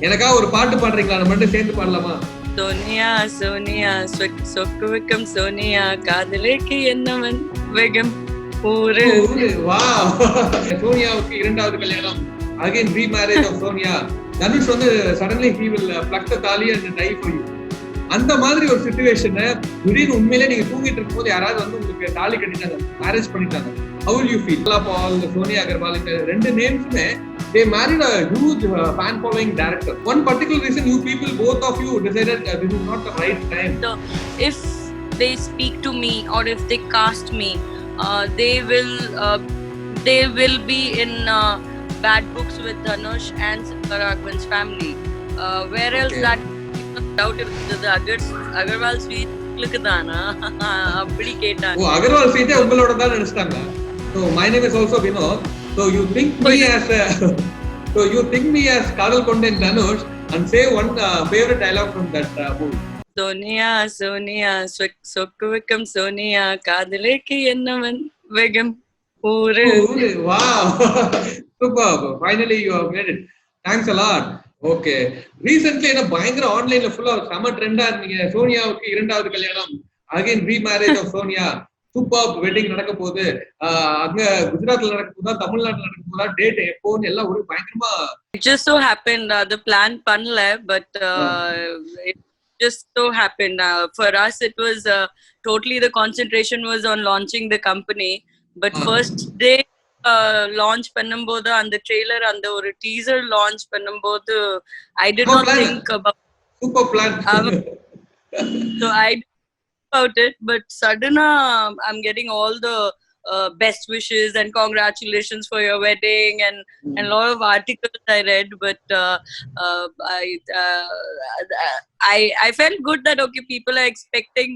எனக்கா ஒரு பாட்டு பாடுறீங்களா? நம்ம ரெண்டு சேர்ந்து பாடலாமா? சோனியா சோனியா சொக்கு வெக்கம் சோனியா காதலேக்கு என்னவன் வேகம் ஊரு. வாவ். சோனியாவுக்கு இரண்டாவது கல்யாணம். Again remarriage of Sonia. Dhanush வந்து suddenly he will pluck the தாலி and die for you. அந்த மாதிரி ஒரு சிச்சுவேஷனை திடீர்னு உண்மையிலே நீங்க தூங்கிட்டு இருக்கும்போது யாராவது வந்து உங்களுக்கு தாலி கட்டிட்டாங்க, மேரேஜ் பண்ணிட்டாங்க. How will you feel? Paul, Sonia Agarwal, இந்த ரெண்டு நேம்ஸுமே they married a huge fan following director. One particular reason you people, both of you decided this is not the right time. So if they speak to me or if they cast me, they will be in bad books with Dhanush and Sonia Agarwal's family. Where else okay. That doubt if the Agarwal suite lukudana appadi kettaanga. Oh, Agarwal suite ungaloda da nenistaanga. So my name is also Vinod. So you think me as Kadal Kondan Dhanush and say one favorite dialogue from that movie. Sonia Sonia சொக்கு வெக்கம் Sonia காதலேக்கு என்னவன் வேகம் ஊரு. Wow. Superb. Finally you have made it. Thanks a lot. Okay. Recently என்ன பயங்கர ஆன்லைன்ல ஃபுல்லா சம ட்ரெண்டா இருந்தீங்க. சோனியாவுக்கு இரண்டாவது கல்யாணம். Again remarriage of Sonia. Super wedding நடக்க போகுது. அங்க குஜராத்ல நடக்க போதா, தமிழ்நாட்டுல நடக்க போதா, டேட் எப்போன்னு எல்லாம் ஒரு பயங்கரமா. It just so happened the plan பண்ணல, but it just so happened. For us it was totally the concentration was on launching the company, but first day launch பண்ணும்போது அந்த trailer அந்த ஒரு teaser launch பண்ணும்போது I did not think about super plan. So I about it, but suddenly I'm getting all the best wishes and congratulations for your wedding and a lot of articles I read, but I felt good that okay, people are expecting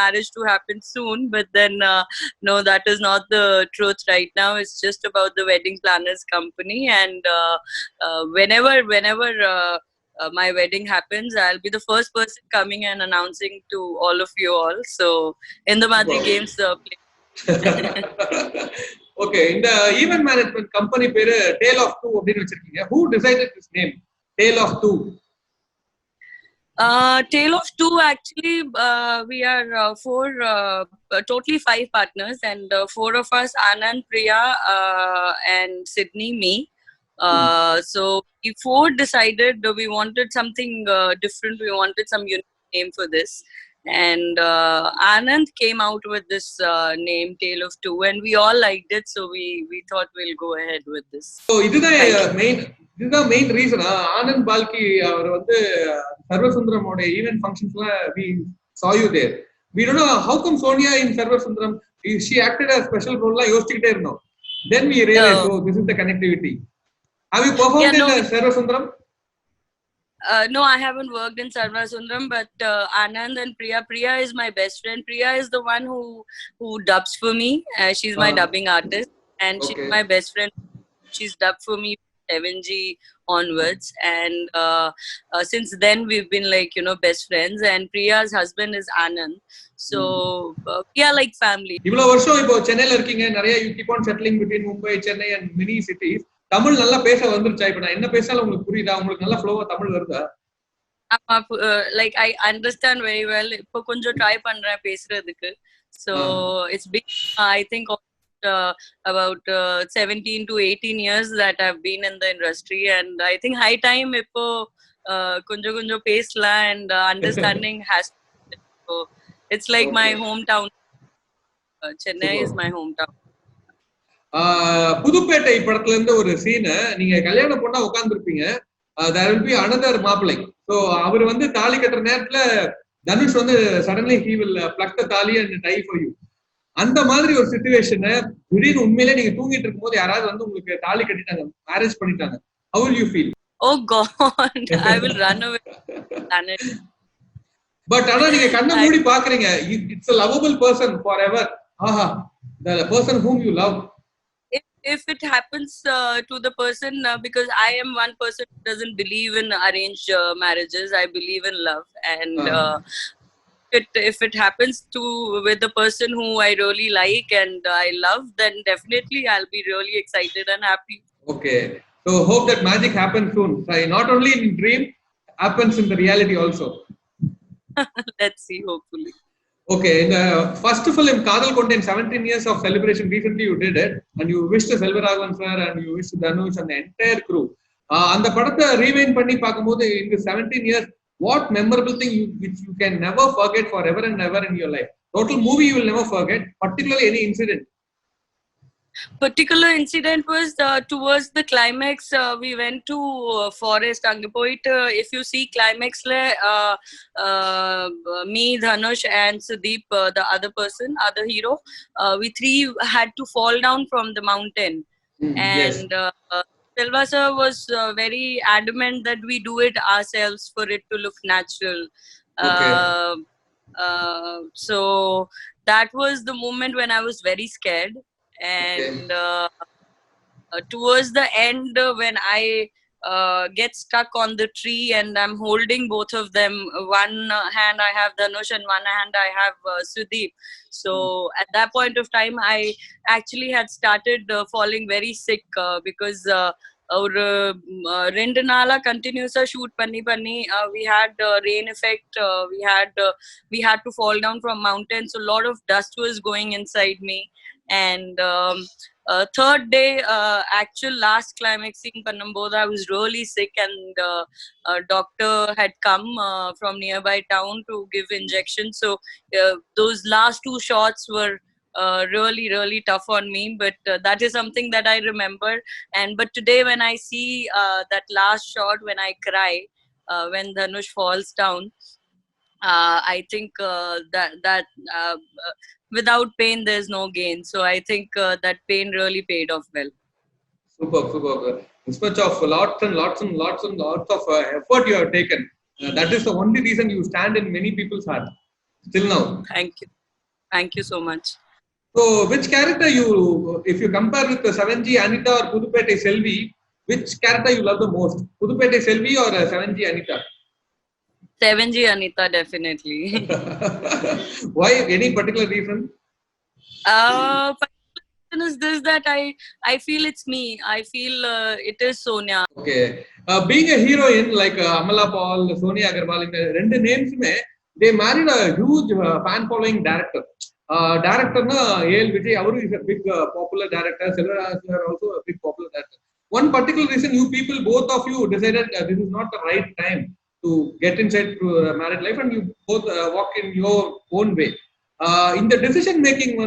marriage to happen soon, but then no, that is not the truth right now. It's just about the wedding planners company, and whenever my wedding happens, I'll be the first person coming and announcing to all of you all. So in the Madri Games play. Okay, இந்த event management company பேரு Tale of Two அப்படினு வச்சிருக்கீங்க. Who decided this name? Tale of Two. Tale of Two, actually we are totally 5 partners, and 4 of us, Anand, Priya and Sydney, me. So we 4 decided we wanted something different. We wanted some unique name for this, and Anand came out with this name Tale of Two, and we all liked it, so we thought we'll go ahead with this. So இதுதான் main reason. Anand பால்கி அவர் வந்து சர்வசுந்தரமோட event ஃபங்க்ஷன்ஸ்ல we saw you there. We don't know how come Sonia in Sarvasundaram, she acted as special role la யோசிச்சிட்டே இருந்தோம். Then we realized this is the connectivity. Have you performed in Sarvasundaram? No, I haven't worked in Sarvasundaram, but Anand and Priya is my best friend. Priya is the one who dubs for me. She's my dubbing artist, and she's my best friend. She's dubbed for me 7G onwards, and since then we've been like, best friends, and Priya's husband is Anand, so we are like family. இவ்வளவு வருஷம் இப்போ சென்னையில இருக்கீங்க, நிறைய you keep on settling between Mumbai, Chennai and many cities. Tamil நல்லா பேச வந்துருச்சா? இப்ப நான் என்ன பேசாலும் உங்களுக்கு புரியுதா? உங்களுக்கு நல்லா ஃப்ளோவா தமிழ் வருதா? Like I understand very well. இப்போ கொஞ்சம் ட்ரை பண்றேன் பேசுறதுக்கு. So it's been I think about 17 to 18 years that I've been in the industry, and I think high time இப்போ கொஞ்சம் பேசலாம், and understanding has so it's like my hometown. Chennai is my hometown. Puduppettai படத்துல இருந்து ஒரு scene, நீங்க கல்யாணம் பொண்ணா உட்கார்ந்துருப்பீங்க. there will be another மாப்பிள்ளை. So அவர் வந்து தாலி கட்டுற நேரத்துல தனுஷ் வந்து suddenly he will pluck the தாலி and die for you. அந்த மாதிரி ஒரு சிச்சுவேஷனை திடீர்னு உண்மையிலே நீங்க தூங்கிட்டு இருக்கும்போது யாராவது வந்து உங்களுக்கு தாலி கட்டிட்டாங்க, மேரேஜ் பண்ணிட்டாங்க. How will you feel? Oh God, I will run away. But ஆனா நீங்க கண்ணை மூடி பாக்குறீங்க, it's a lovable person forever. The person whom you love. If it happens to the person, because I am one person who doesn't believe in arranged marriages, I believe in love, and if it happens with the person who I really like and I love, then definitely I'll be really excited and happy. Okay, So hope that magic happens soon. So not only in dream, happens in the reality also. Let's see, hopefully. Okay, in the first film, Kadal contained 17 years of celebration. Recently, you did it, and you wished Selvaraghavan sir, and you wished Dhanush and the entire crew. அந்த படத்தை rewind பண்ணி பார்க்கும்போது in the 17 years, what memorable thing which you can never forget forever and ever in your life? Total movie you will never forget, particularly any incident. Particular incident was towards the climax. We went to forest Angapoit. If you see climax le, me, Dhanush and Sudeep, the other person, other hero, we three had to fall down from the mountain. Yes. And Selva sir was very adamant that we do it ourselves for it to look natural. Okay. So that was the moment when I was very scared. And towards the end, when I get stuck on the tree and I'm holding both of them, one hand I have Dhanush and one hand I have Sudeep. So at that point of time, I actually had started falling very sick because our rendu nala continuous shoot panni we had rain effect. We had to fall down from mountains, so a lot of dust was going inside me. And third day, actual last climaxing Pannambodha, I was really sick, and a doctor had come from nearby town to give injections. So those last two shots were really tough on me, but that is something that I remember. But today when I see that last shot, when I cry when Dhanush falls down, I think that without pain there's no gain. So I think that pain really paid off well. Super. This much of lots of effort you have taken. That is the only reason you stand in many people's heart still now. Thank you so much. So which character you, if you compare with the 7G Anita or Pudupete Selvi, which character you love the most? Pudupete Selvi or 7G Anita? 7G Anita, definitely. Why? Any particular reason? Is this that I feel it's me. I feel it is Sonia. Okay. Being a heroine like Amala Paul, Sonia Agarwal, in the two names, they married a huge fan following director. Director na A.L. Vijay, Avaru is a big popular director. Selvaraghavan are also a big popular director. One particular reason you people, both of you, decided this is not the right time to get inside to married life, and you both walk in your own way. In the decision making,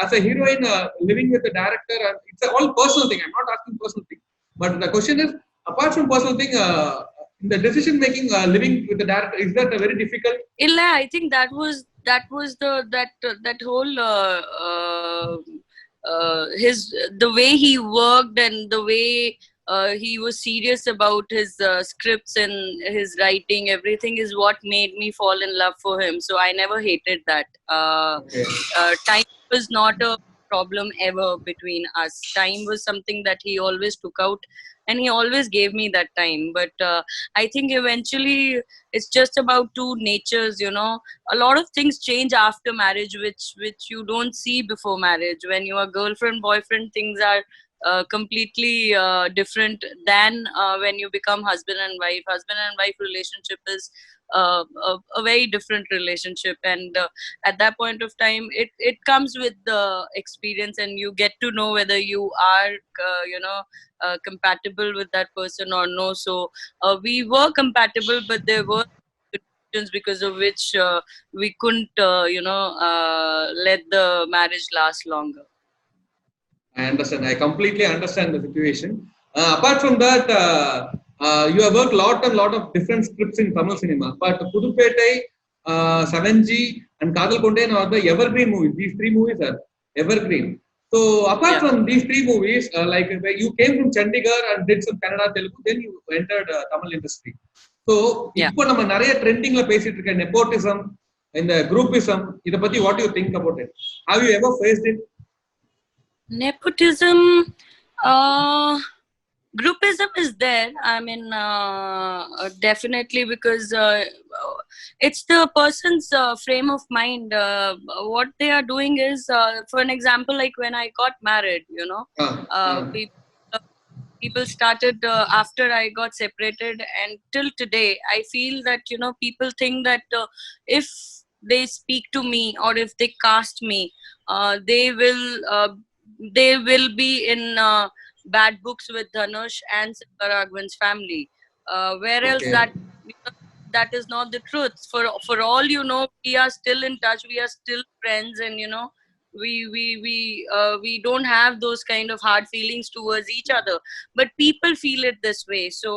as a heroine living with the director, it's all personal thing. I'm not asking personal thing, but the question is, apart from personal thing, in the decision making, living with the director, is that very difficult? Illa, I think that was that whole the way he worked and the way he was serious about his scripts and his writing. Everything is what made me fall in love for him. So I never hated that. Time was not a problem ever between us. Time was something that he always took out, and he always gave me that time. But I think eventually it's just about two natures, you know. A lot of things change after marriage, which you don't see before marriage. When you are girlfriend boyfriend, things are completely different than when you become husband and wife. Husband and wife relationship is a very different relationship, and at that point of time, it comes with the experience, and you get to know whether you are compatible with that person or no. So we were compatible, but there were situations because of which we couldn't let the marriage last longer. I understand. I completely understand the situation. Apart from that, you have worked lot of different scripts in Tamil cinema. But Pudupete, 7G, and Kadal Kondain are the evergreen movies. These three movies are evergreen. So apart from these three movies, like you came from Chandigarh and did some Kannada, Telugu, then you entered Tamil industry. So இப்போ நம்ம நிறைய ட்ரெண்டிங்ல பேசிட்டு இருக்க nepotism, இந்த groupism, இத பத்தி what do you think about it? Have you ever faced it? Nepotism, groupism is there. I mean, definitely, because it's the person's frame of mind. What they are doing is, for an example, like when I got married, you know, People started after I got separated, and till today I feel that people think that if they speak to me or if they cast me, they will be in bad books with Dhanush and Simba Raghavan's family. Where else Okay. that is not the truth. For all we are still in touch, we are still friends, and we don't have those kind of hard feelings towards each other, but people feel it this way. So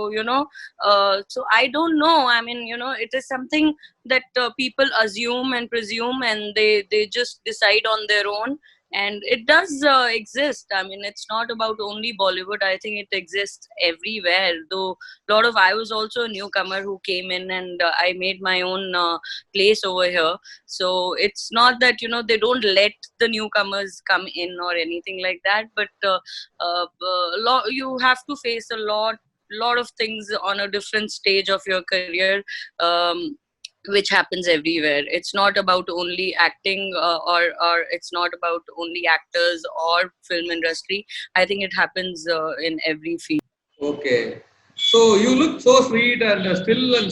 so I don't know, I mean, it is something that people assume and presume, and they just decide on their own. And it does exist. I mean, it's not about only Bollywood. I think it exists everywhere, though I was also a newcomer who came in, and I made my own place over here. So it's not that they don't let the newcomers come in or anything like that, but you have to face a lot of things on a different stage of your career, which happens everywhere. It's not about only acting, or it's not about only actors or film industry. I think it happens in every field. Okay. So you look so sweet and still, and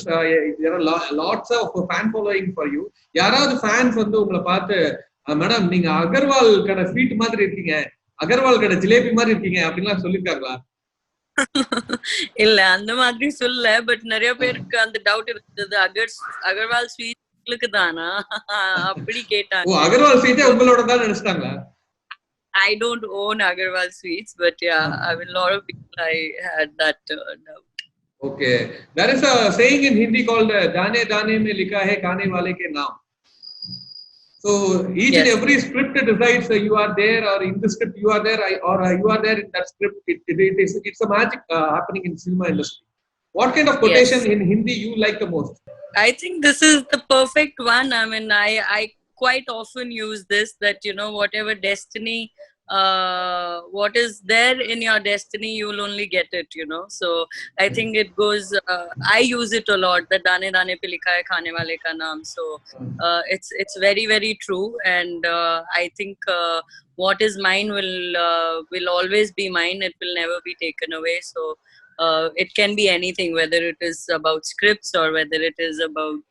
there are lots of fan following for you. யாராவது fans வந்து உங்களை பார்த்து madam நீங்க அகர்வால் கடை sweet மாதிரி இருக்கீங்க, அகர்வால் கடை ஜிலேபி மாதிரி இருக்கீங்க அப்படின்லாம் சொல்லிருக்காங்களா? இல்ல அந்த மாதிரி சொல்ல, பட் நிறைய பேருக்கு அந்த டவுட் இருந்தது, அகர்வால் ஸ்வீட்களுக்கு தானா அப்படி கேட்டாங்க. ஓ, அகர்வால் ஸ்வீட்டே உங்களோட தான் நினைச்சிட்டாங்களா? I don't own Agarwal sweets, but yeah, I mean, a lot of people I had that doubt. Okay, there is a saying in Hindi called "Dane Dane mein likha hai Khane wale ke naam." So each and every script decides you are there, or in the script you are there, or you are there in that script. It's a magic happening in cinema industry. What kind of quotation in Hindi you like the most? I think this is the perfect one. I mean, I quite often use this, that whatever destiny, what is there in your destiny, you will only get it. So I think it goes. I use it a lot. That dane dane pe likha hai khane wale ka naam. So it's very very true, and I think what is mine will always be mine. It will never be taken away. So it can be anything, whether it is about scripts or whether it is about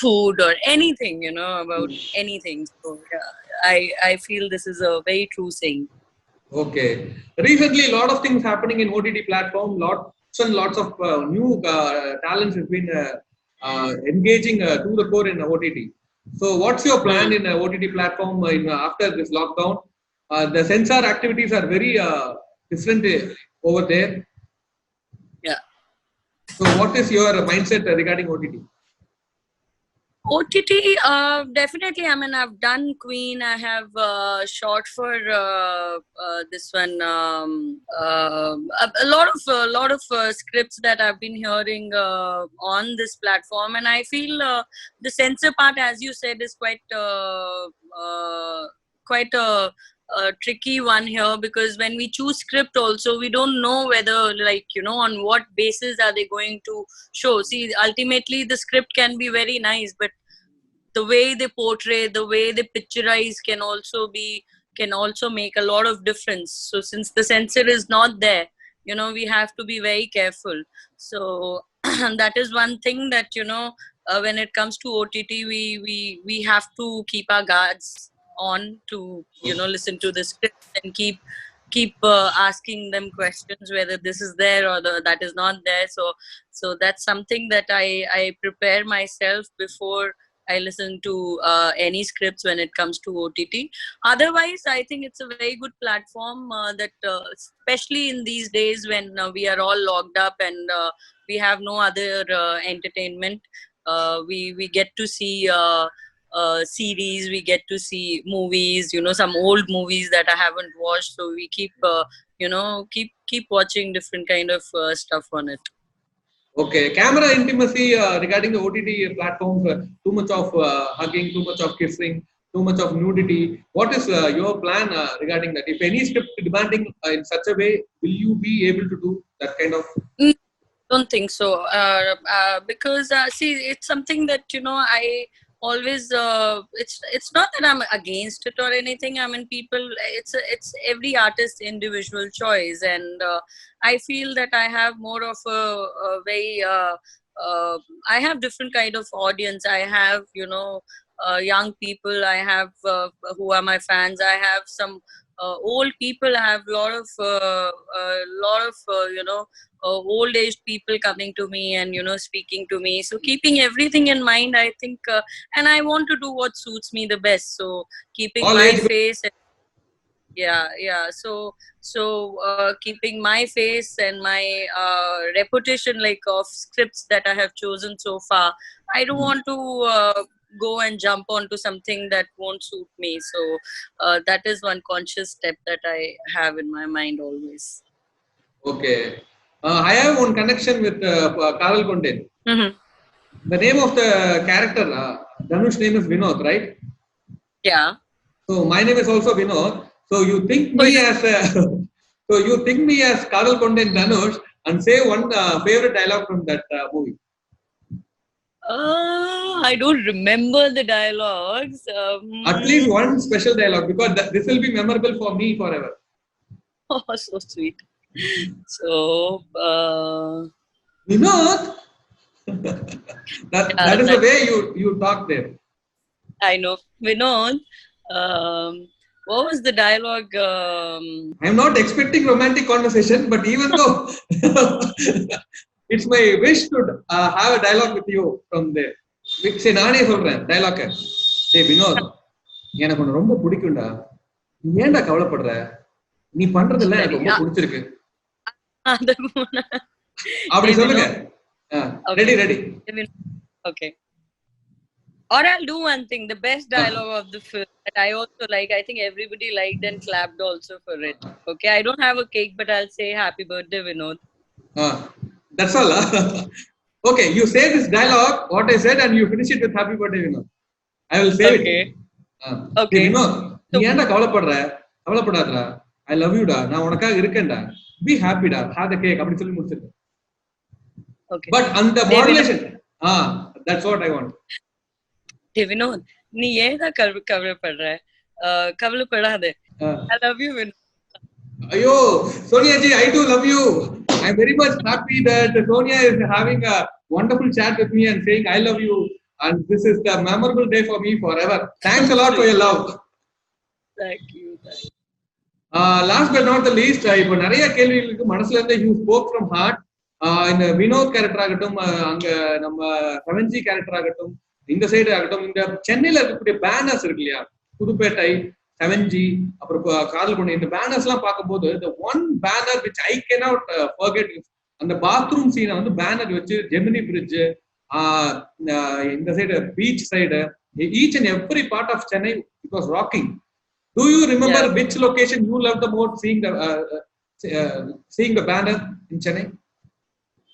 food or anything, about anything. So yeah, I feel this is a very true saying. Okay. Recently, a lot of things happening in OTT platform. Lots and lots of new talents has been engaging to the core in OTT. So, what's your plan in OTT platform after this lockdown? The censor activities are very different over there. Yeah. So, what is your mindset regarding OTT? OTT, definitely. I mean, I've done Queen. I have shot for this one. A lot of scripts that I've been hearing on this platform, and I feel the censor part, as you said, is quite a tricky one here, because when we choose script also, we don't know whether, like, on what basis are they going to show. See, ultimately the script can be very nice, but the way they portray, the way they picturize can also make a lot of difference. So since the censor is not there, we have to be very careful. So that is one thing that when it comes to OTT, we have to keep our guards on to listen to the script and keep asking them questions whether this is there or that is not there. So that's something that I prepare myself before I listen to any scripts when it comes to OTT. Otherwise, I think it's a very good platform that especially in these days when we are all locked up and we have no other entertainment. We get to see series, we get to see movies, some old movies that I haven't watched. So we keep watching different kind of stuff on it. Okay, camera intimacy regarding the OTT platforms, too much of hugging, too much of kissing, too much of nudity. What is your plan regarding that? If any script demanding in such a way, will you be able to do that kind of? Don't think so, because see, it's something that I always it's not that I'm against it or anything. I mean, people, it's every artist's individual choice, and I feel that I have more of a very uh, I have different kind of audience. I have, young people. I have who are my fans. I have some old people. I have lot of old age people coming to me and speaking to me. So keeping everything in mind, I think, and I want to do what suits me the best. So keeping All my age. face, yeah. So keeping my face and my reputation, like, of scripts that I have chosen so far, I don't want to go and jump onto something that won't suit me. So that is one conscious step that I have in my mind always. Okay. I have one connection with Karal Konde. Mm-hmm. The name of the character, Dhanush's name is Vinod, right? Yeah. So my name is also Vinod. So you think Oh, me as so you think me as Karal Konde and Dhanush, and say one favorite dialogue from that movie. I don't remember the dialogues. At least one special dialogue, because this will be memorable for me forever. Oh, so sweet. So, Vinod, that is the that way you talk there. I know. Vinod, what was the dialogue? I am not expecting romantic conversation, but even though it's my wish to have a dialogue with you from there. சரி நானே சொல்றேன் dialogue. டேய் வினோத், எனக்கு உன்னை ரொம்ப பிடிக்கும்டா. நீ ஏன்டா கவலைப்படுற? நீ பண்றதெல்லாம் எனக்கு ரொம்ப பிடிச்சிருக்கு. அப்படி சொல்லுங்க. Ready. Okay. Or I'll do one thing. The best dialogue of the film that I also like. I think everybody liked and clapped also for it. Okay, I don't have a cake, but I'll say happy birthday, Vinod. That's all. Okay, you say this dialogue, what I said, and you finish it with happy birthday, Vinod. I will say it. Okay. Hey, Vinod, நீ ஏன்டா கவலைப்படாதடா. I love you டா. நான் உனக்காக இருக்கேன்டா. Be happy டா. Have the cake அப்படி சொல்லி முடிச்சிருக்கேன். Okay. But on the modulation, that's what I want. Hey Vinod, நீ ஏன்டா கவலைப்படுற? கவலைப்படாத. I love you, Vinod. Ayo, Sonia ji, I do love you. I'm very much happy that Sonia is having a wonderful chat with me and saying I love you, and this is the memorable day for me forever. Thanks a lot for your love. Thank you. Last but not the least, இப்போ நிறைய கேள்விகளுக்கு மனசுல இருந்து you spoke from heart. இந்த Vinod character ஆகட்டும், அங்க நம்ம 7G character ஆகட்டும், இந்த சைடு ஆகட்டும், இந்த சென்னையில இருக்கக்கூடிய பேனர்ஸ் இருக்கு இல்லையா, புதுப்பேட்டை 7G, அப்புறம் காதல் கொண்டு இந்த பேனர்ஸ் எல்லாம் பார்க்கும்போது the one banner which I cannot forget is அந்த பாத்ரூம் சீனை வந்து பேனர் வச்சு ஜெமினி பிரிட்ஜ், இந்த side beach side, each and every part of Chennai, it was rocking. Do you remember which location you loved the most seeing the banner in Chennai?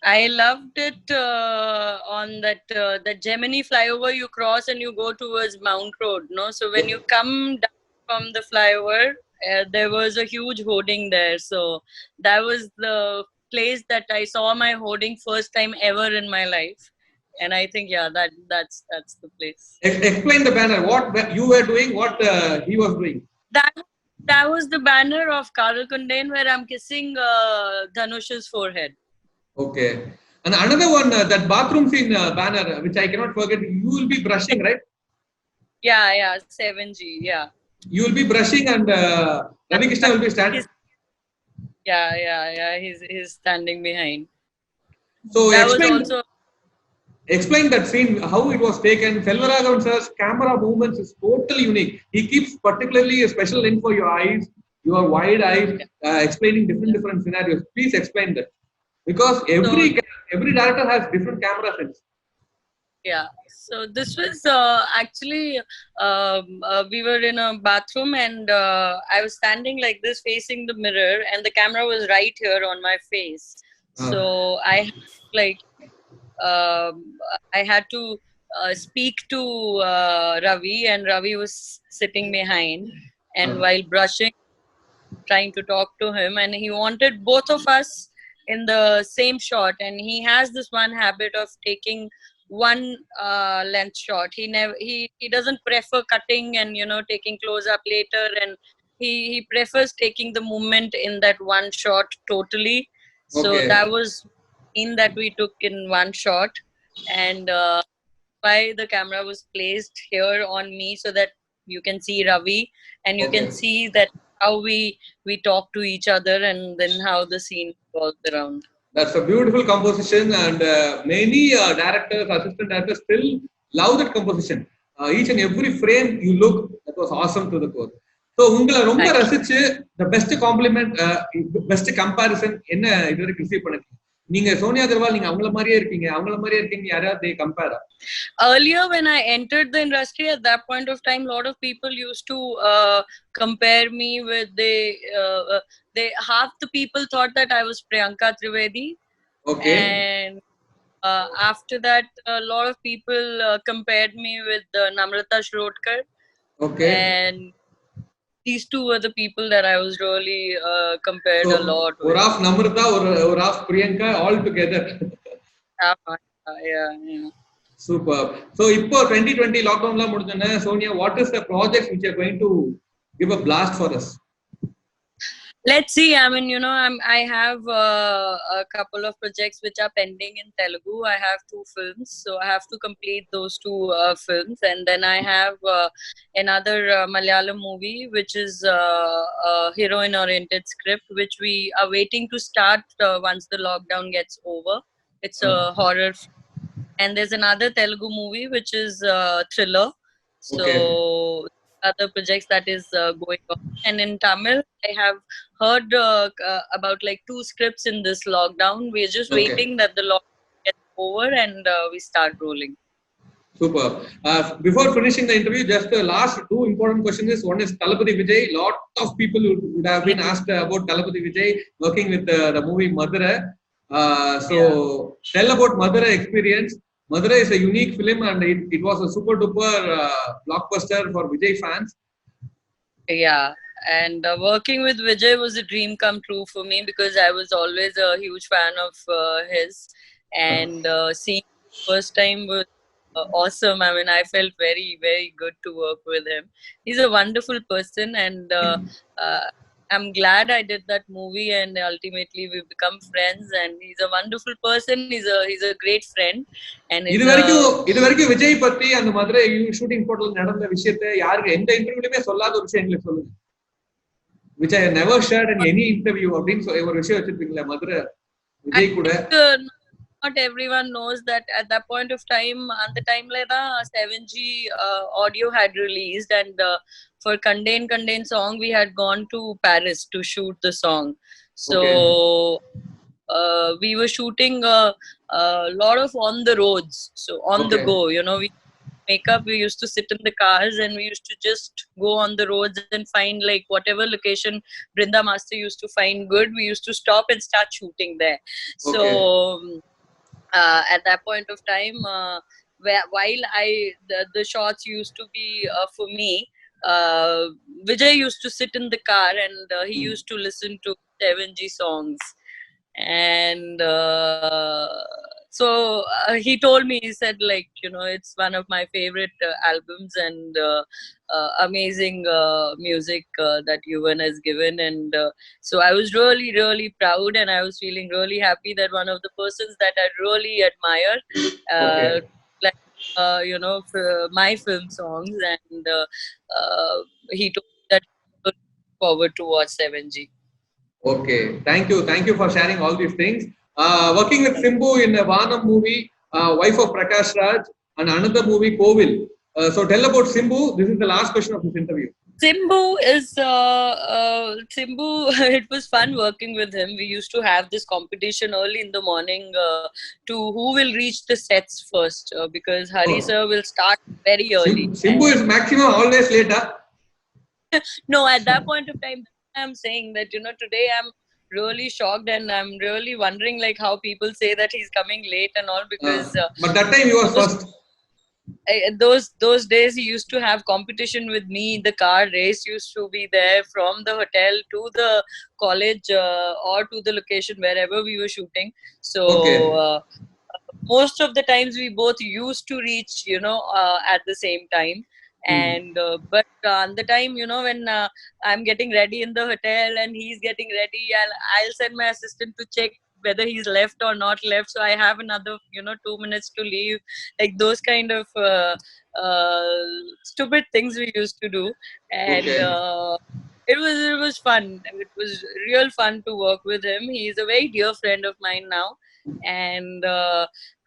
I loved it on that Gemini flyover. You cross and you go towards Mount Road. No, so when you come down from the flyover, there was a huge hoarding there. So that was the place that I saw my hoarding first time ever in my life. And I think that's the place. Explain the banner. What you were doing, what he was doing. That was the banner of Karal Kundain where I'm kissing Dhanush's forehead. Okay. And another one, that bathroom scene banner, which I cannot forget. You will be brushing, right? Yeah, 7G. Yeah. You will be brushing, and Ravi Krishna will be standing. Yeah. He's standing behind. So explain that scene, how it was taken. Selvaraghavan sir's camera movements is totally unique. He keeps particularly a special lens for your eyes, your wide eyes, explaining different scenarios. Please explain that, because every director has different camera sense. Yeah. So this was actually we were in a bathroom and I was standing like this facing the mirror and the camera was right here on my face. So I had to speak to Ravi, and Ravi was sitting behind, and while brushing, trying to talk to him, and he wanted both of us in the same shot, and he has this one habit of taking one length shot. He doesn't prefer cutting and taking close up later, and he prefers taking the movement in that one shot totally. So Okay. that was in that we took in one shot, and why the camera was placed here on me so that you can see Ravi and you can Okay. see that how we talk to each other, and then how the scene revolves around. That's a beautiful composition, and many directors, assistant directors still love that composition. Each and every frame you look, that was awesome to the core. So, உங்களை ரொம்ப Thank you. ரசிச்சு the best compliment, best comparison என்ன இதுவரைக்கும் receive பண்ணிருக்கீங்க? நீங்க சோனியா அகர்வால் நீங்க அவங்கள மாதிரியே இருக்கீங்க, அவங்கள மாதிரியே இருக்கீங்க, யாராவது they compare? Earlier when I entered the industry, at that point of time, a lot of people used to compare me with they half the people thought that I was Priyanka Trivedi. Okay. And after that, a lot of people compared me with Namrata Shrotkar. Okay. And these two were the people that I was really compared So, a lot ஒரு with. half Namrata, ஒரு half Priyanka, all together. Yeah. Super. So, இப்போ 2020 lockdown முடிஞ்சோனே Sonia, what is the projects which are going to give a blast for us? Let's see. I mean, I have a couple of projects which are pending in Telugu. I have 2 films, so I have to complete those 2 films, and then I have another Malayalam movie, which is a heroine-oriented script, which we are waiting to start once the lockdown gets over. It's a horror, and there's another Telugu movie which is thriller. So Okay. other projects that is going on, and in Tamil I have heard about like 2 scripts in this lockdown. We're just Okay. waiting that the lockdown gets over and we start rolling. Super. Before finishing the interview, just the last 2 important questions is, one is Thalapathy Vijay. Lot of people would have been asked about Thalapathy Vijay working with the movie Madura. Tell about Madura experience. Madura is a unique film, and it was a super duper blockbuster for Vijay fans. Yeah, and working with Vijay was a dream come true for me, because I was always a huge fan of his, and seeing first time was awesome. I mean, I felt very, very good to work with him. He's a wonderful person, and I'm glad I did that movie, and ultimately we become friends. And he's a wonderful person. He's a great friend, and இது வரைக்கும் விஜய் பத்தி அந்த Madurai shooting ஸ்பாட்ல நடந்த விஷயத்தை யாருக்கு எந்த இன்டர்வியூலயுமே சொல்லாத ஒரு விஷயம் எங்களுக்கு சொல்லுங்க. which I never shared in any interview அப்படின்னு ஒரு விஷயம் வச்சிருப்பீங்களா மதுரை விஜய் கூட? Not everyone knows that at that point of time, at the time like the 7G audio had released, and for Contain song we had gone to Paris to shoot the song. So we were shooting a lot of on the roads, so on the go, we makeup, we used to sit in the cars and we used to just go on the roads and find like whatever location Brinda Master used to find good, we used to stop and start shooting there. So at that point of time, while the shots used to be for me, Vijay used to sit in the car and he used to listen to 7G songs. And so he told me, he said like, it's one of my favorite albums, and amazing music that Yuvan has given. And so I was really, really proud, and I was feeling really happy that one of the persons that I really admire like for my film songs, and he told me that he looked forward to watch 7G. Okay, thank you for sharing all these things. Working with Simbu in a Vanam movie, wife of Prakash Raj, and another movie Kovil. So tell about Simbu. This is the last question of this interview. Simbu is Simbu. It was fun working with him. We used to have this competition early in the morning to who will reach the sets first, because Hari sir will start very early. Simbu is maximum always later. No, at that point of time, I'm saying that today I'm really shocked, and I'm really wondering like how people say that he's coming late and all, because but that time he was first. Those days he used to have competition with me. The car race used to be there from the hotel to the college or to the location wherever we were shooting. So most of the times we both used to reach, at the same time. And but on the time, when I'm getting ready in the hotel and he's getting ready, I'll send my assistant to check whether he's left or not left, so I have another 2 minutes to leave. Like those kind of stupid things we used to do. And Okay. it was fun. It was real fun to work with him. He's a very dear friend of mine now. And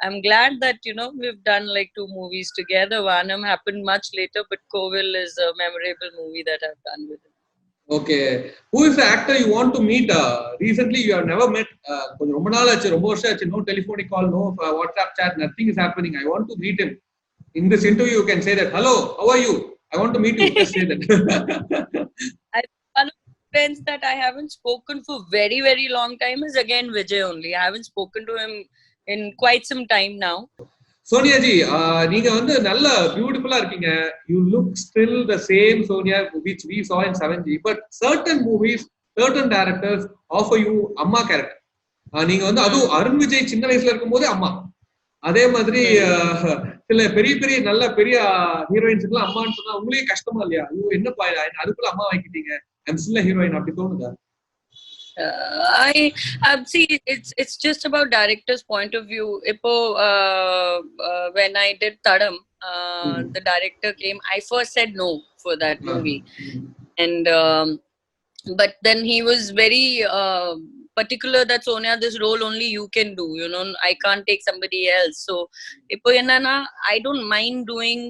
I'm glad that we've done like 2 movies together. Vanam happened much later, but Kovil is a memorable movie that I've done with him. Okay. Who is the actor you want to meet? Recently, you have never met. கொஞ்சம் ரொம்ப நாள் ஆச்சு, ரொம்ப வருஷம் ஆச்சு. No telephonic call, no WhatsApp chat, nothing is happening. I want to meet him. In this interview, you can say that, hello, how are you? I want to meet you. Just say that. One of the friends that I haven't spoken for very, very long time is again Vijay only. I haven't spoken to him in quite some time now. Sonia ji, நீங்க வந்து நல்ல பியூட்டிஃபுல்லா இருக்கீங்க. You look still the same Sonia which we saw in 7G. But certain movies, certain directors offer you அம்மா character. நீங்க வந்து அதுவும் அருண் விஜய் சின்ன வயசுல இருக்கும்போதே அம்மா. அதே மாதிரி சில பெரிய பெரிய நல்ல பெரிய ஹீரோயின்ஸ்க்குலாம் அம்மான்னு சொன்னா உங்களுக்கே கஷ்டமா இல்லையா? ஐயோ என்னப்பா அதுக்குள்ள அம்மா வைக்கிட்டீங்க, ஐம் ஸ்டில் a ஹீரோயின் அப்படி தோணுதா? I see. It's just about director's point of view. When I did THADAM, the director came. I first said no for that movie, and but then he was very particular that Sonia, this role only you can do. I can't take somebody else. So, I don't mind doing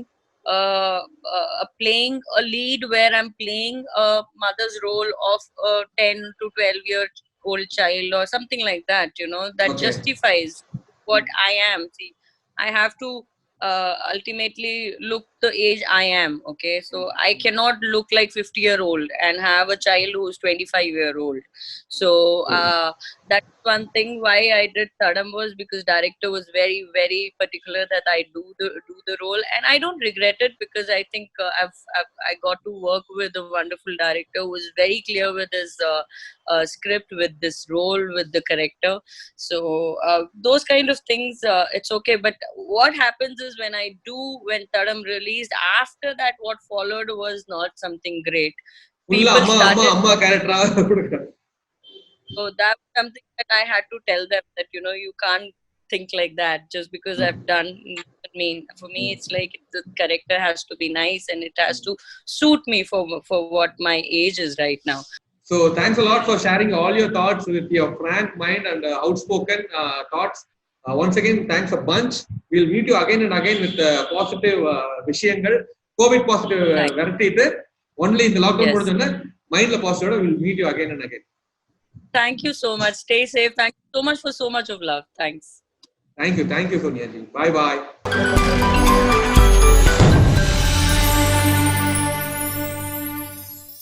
playing a lead where I'm playing a mother's role of a 10 to 12-year old child or something like that. That Okay. justifies what I am. See, I have to ultimately look the age I am. Okay, so I cannot look like 50-year-old and have a child who's 25-year-old. So that's one thing why I did THADAM, was because director was very, very particular that I do the role, and I don't regret it, because I think I got to work with a wonderful director who was very clear with his script, with this role, with the character. So those kind of things, it's okay. But what happens is when THADAM released, after that what followed was not something great. People started அம்மா கேரக்டரா கொடுக்கறாங்க. So that was something that I had to tell them, that you can't think like that just because I've done. I mean, for me, it's like the character has to be nice and it has to suit me for what my age is right now. So thanks a lot for sharing all your thoughts with your frank mind and outspoken thoughts. Once again, thanks a bunch. We'll meet you again and again with positive விஷயங்கள். COVID positive விரட்டிட்டு only in the lockdown முடிஞ்சோன்னா மைண்ட்ல பாசிட்டிவா we'll meet you again and again. Thank you so much. Stay safe. Thank you so much for so much of love. Thanks. Thank you Sonia ji. Bye bye.